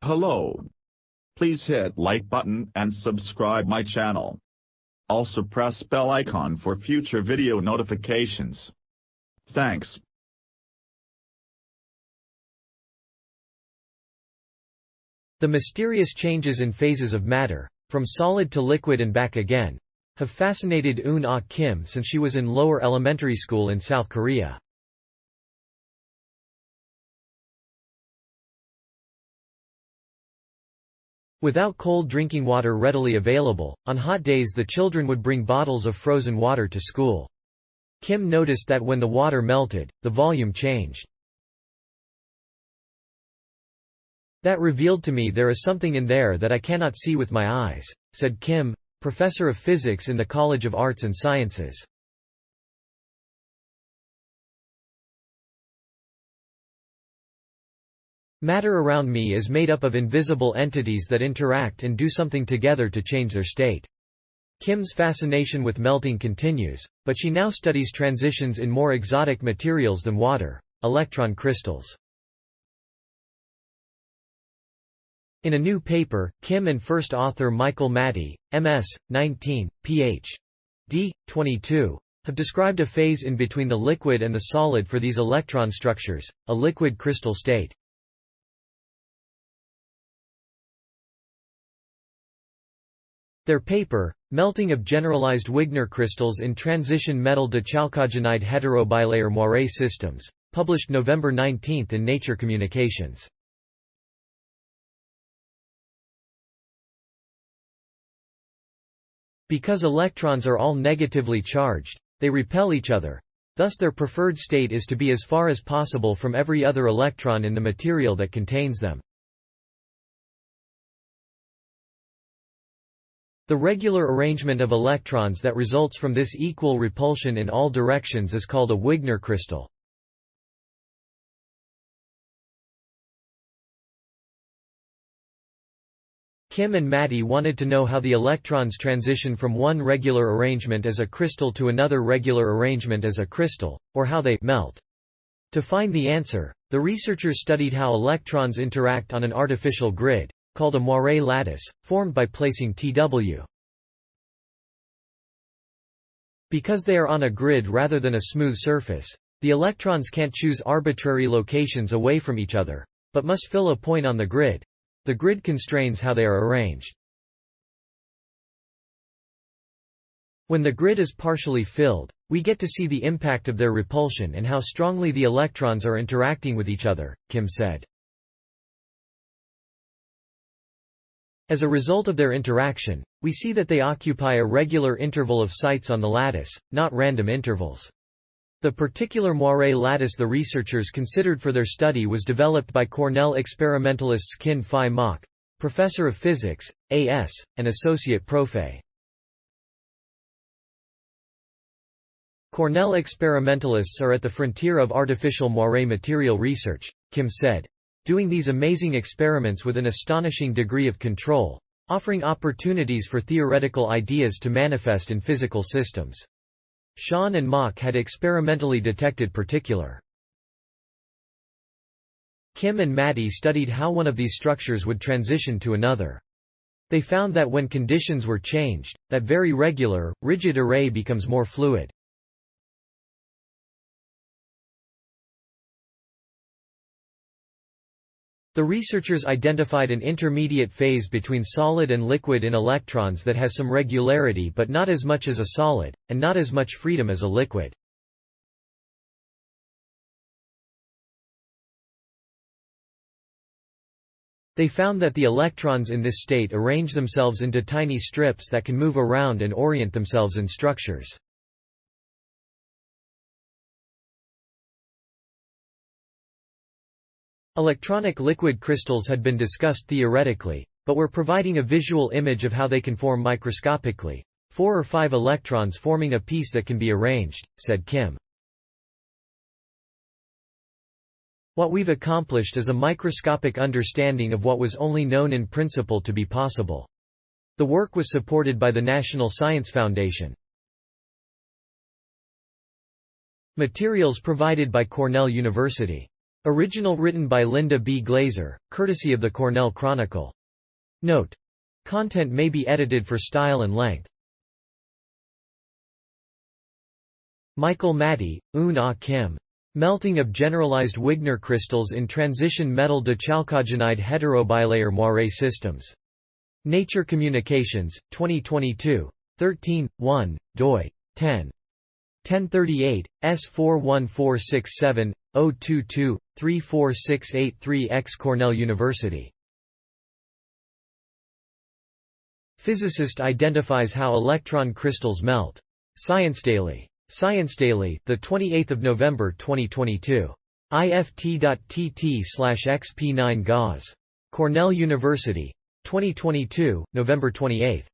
Hello. Please hit like button and subscribe my channel. Also press bell icon for future video notifications. Thanks. The mysterious changes in phases of matter, from solid to liquid and back again, have fascinated Eun-Ah Kim since she was in lower elementary school in South Korea. Without cold drinking water readily available, on hot days the children would bring bottles of frozen water to school. Kim noticed that when the water melted, the volume changed. "That revealed to me there is something in there that I cannot see with my eyes," said Kim, professor of physics in the College of Arts and Sciences. Matter around me is made up of invisible entities that interact and do something together to change their state. Kim's fascination with melting continues, but she now studies transitions in more exotic materials than water, electron crystals. In a new paper, Kim and first author Michael Matty, MS, 19, Ph.D., 22, have described a phase in between the liquid and the solid for these electron structures, a liquid crystal state. Their paper, Melting of Generalized Wigner Crystals in Transition Metal Dichalcogenide Heterobilayer Moiré Systems, published November 19 in Nature Communications. Because electrons are all negatively charged, they repel each other. Thus their preferred state is to be as far as possible from every other electron in the material that contains them. The regular arrangement of electrons that results from this equal repulsion in all directions is called a Wigner crystal. Kim and Matty wanted to know how the electrons transition from one regular arrangement as a crystal to another regular arrangement as a crystal, or how they melt. To find the answer, the researchers studied how electrons interact on an artificial grid, called a Moiré lattice, formed by placing TW. Because they are on a grid rather than a smooth surface, the electrons can't choose arbitrary locations away from each other, but must fill a point on the grid. The grid constrains how they are arranged. When the grid is partially filled, we get to see the impact of their repulsion and how strongly the electrons are interacting with each other, Kim said. As a result of their interaction, we see that they occupy a regular interval of sites on the lattice, not random intervals. The particular Moiré lattice the researchers considered for their study was developed by Cornell experimentalists Kin Phi Mok, professor of physics, A.S., and associate prof. Cornell experimentalists are at the frontier of artificial Moiré material research, Kim said, doing these amazing experiments with an astonishing degree of control, offering opportunities for theoretical ideas to manifest in physical systems. Sean and Mok had experimentally detected particular. Kim and Matty studied how one of these structures would transition to another. They found that when conditions were changed, that very regular, rigid array becomes more fluid. The researchers identified an intermediate phase between solid and liquid in electrons that has some regularity but not as much as a solid, and not as much freedom as a liquid. They found that the electrons in this state arrange themselves into tiny strips that can move around and orient themselves in structures. Electronic liquid crystals had been discussed theoretically, but were providing a visual image of how they can form microscopically, 4 or 5 electrons forming a piece that can be arranged, said Kim. What we've accomplished is a microscopic understanding of what was only known in principle to be possible. The work was supported by the National Science Foundation. Materials provided by Cornell University. Original written by Linda B. Glazer, courtesy of the Cornell Chronicle. Note: content may be edited for style and length. Michael Matty, Eun-Ah Kim. Melting of generalized Wigner crystals in transition metal dechalcogenide heterobilayer moire systems. Nature Communications, 2022. 13, 1, doi. 10. 1038, S41467, 022, 34683X Cornell University. Physicist identifies how electron crystals melt. Science Daily, the 28th of November 2022. ift.tt/xp9gauss. Cornell University. 2022, November 28.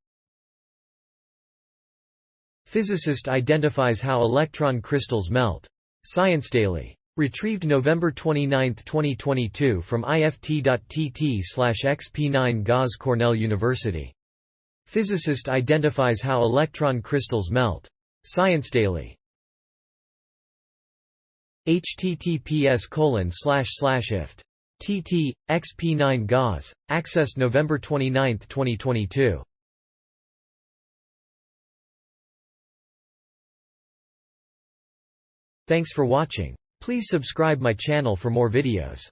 Physicist identifies how electron crystals melt. Science Daily. Retrieved November 29, 2022 from ift.tt/xp9gauss. Cornell University. Physicist identifies how electron crystals melt. Science Daily. https://ift.tt xp9gauss. Accessed November 29, 2022. Thanks for watching. Please subscribe my channel for more videos.